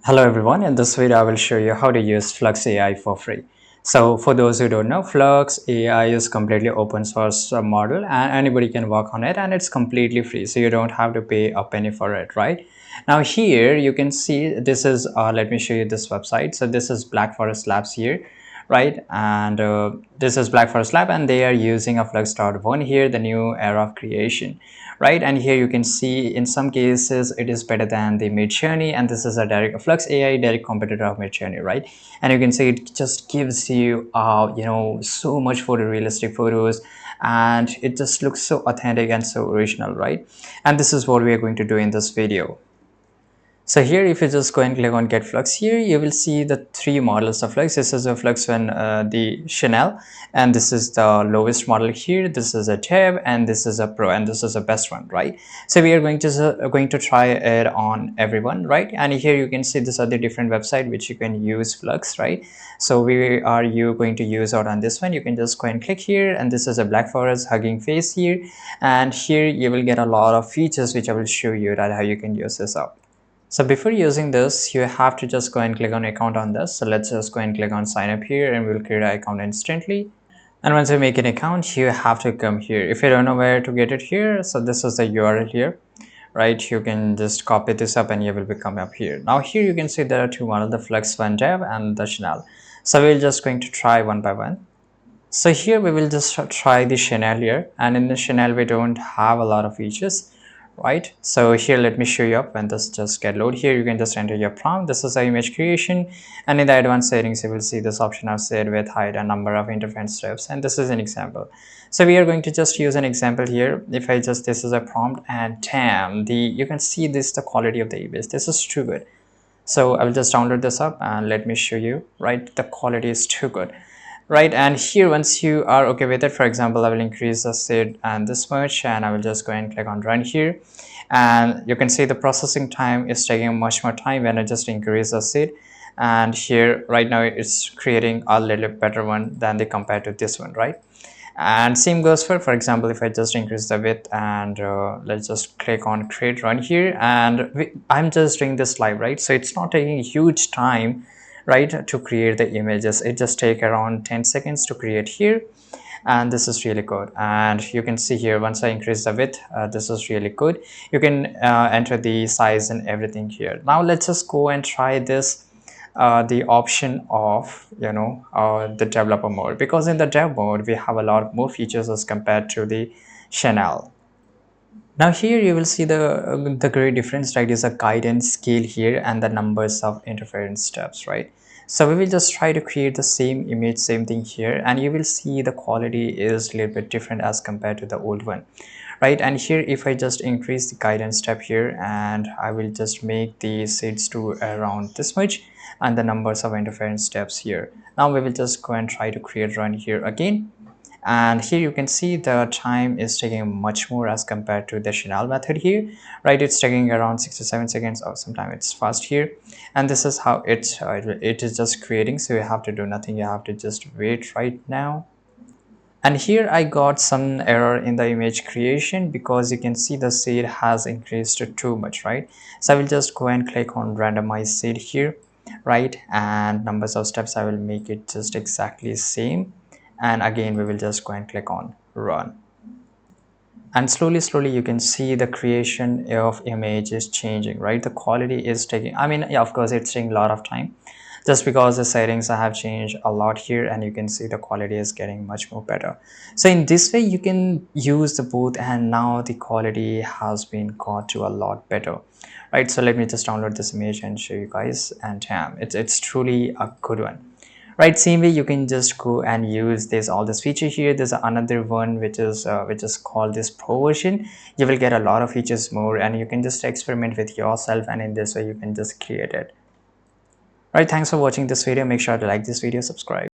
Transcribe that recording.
Hello everyone, in this video I will show you how to use Flux AI for free. So for those who don't know, Flux AI is completely open source model and anybody can work on it, and it's completely free, so you don't have to pay a penny for it, right? Now here you can see this is, let me show you this website. So this is Black Forest Labs here, right? And this is Black Forest Lab, and they are using a Flux.1 here, the new era of creation, right? And here you can see in some cases it is better than the Midjourney, and this is a direct Flux AI direct competitor of Midjourney, right? And you can see it just gives you so much photorealistic photos, and it just looks so authentic and so original, right? And this is what we are going to do in this video. So here, if you just go and click on Get Flux here, you will see the three models of Flux. This is a Flux one, the Chanel, and this is the lowest model here. This is a Tab, and this is a Pro, and this is the best one, right? So we are going to try it on everyone, right? And here you can see these are the different website which you can use Flux, right? So we are you going to use out on this one. You can just go and click here, and this is a Black Forest hugging face here, and here you will get a lot of features which I will show you that how you can use this up. So before using this, you have to just go and click on account on this. So let's just go and click on sign up here, and we'll create an account instantly. And once you make an account, you have to come here. If you don't know where to get it here, so this is the URL here, right? You can just copy this up and you will become up here. Now here you can see there are two models, the Flux One Dev and the Chanel. So we're just going to try one by one. So here we will just try the Chanel here, and in the Chanel we don't have a lot of features, right? So here let me show you up when this just get load. Here you can just enter your prompt. This is the image creation, and in the advanced settings you will see this option of set width, height, and number of interference steps, and this is an example. So we are going to just use an example here. If I just, this is a prompt, and damn, the you can see this, the quality of the image, this is too good. So I will just download this up and let me show you, right? The quality is too good, right? And here, once you are okay with it, for example, I will increase the seed and this much, and I will just go and click on run here, and you can see the processing time is taking much more time when I just increase the seed. And here right now it's creating a little better one than the compared to this one, right? And same goes for example, if I just increase the width, and let's just click on create run here, and I'm just doing this live, right? So it's not taking huge time, right, to create the images. It just take around 10 seconds to create here, and this is really good. And you can see here, once I increase the width, this is really good. You can enter the size and everything here. Now let's just go and try this, the option of the developer mode, because in the dev mode we have a lot more features as compared to the Chanel. Now here you will see the great difference, right? Is a guidance scale here and the numbers of interference steps, right? So we will just try to create the same image, same thing here, and you will see the quality is a little bit different as compared to the old one, right? And here if I just increase the guidance step here, and I will just make the seeds to around this much, and the numbers of interference steps here. Now we will just go and try to create run here again, and here you can see the time is taking much more as compared to the Chanel method here, right? It's taking around 67 seconds, or sometimes it's fast here. And this is how it is just creating, so you have to do nothing, you have to just wait right now. And here I got some error in the image creation, because you can see the seed has increased too much, right? So I will just go and click on randomize seed here, right? And numbers of steps, I will make it just exactly same, and again we will just go and click on run. And slowly you can see the creation of image is changing, right? The quality is taking, I mean, yeah, of course it's taking a lot of time, just because the settings I have changed a lot here, and you can see the quality is getting much more better. So in this way you can use the both, and now the quality has been got to a lot better, right? So let me just download this image and show you guys, and damn, it's truly a good one, right? Same way you can just go and use this all this feature here. There's another one which is called this Pro version. You will get a lot of features more, and you can just experiment with yourself, and in this way you can just create it. All right, thanks for watching this video. Make sure to like this video, subscribe.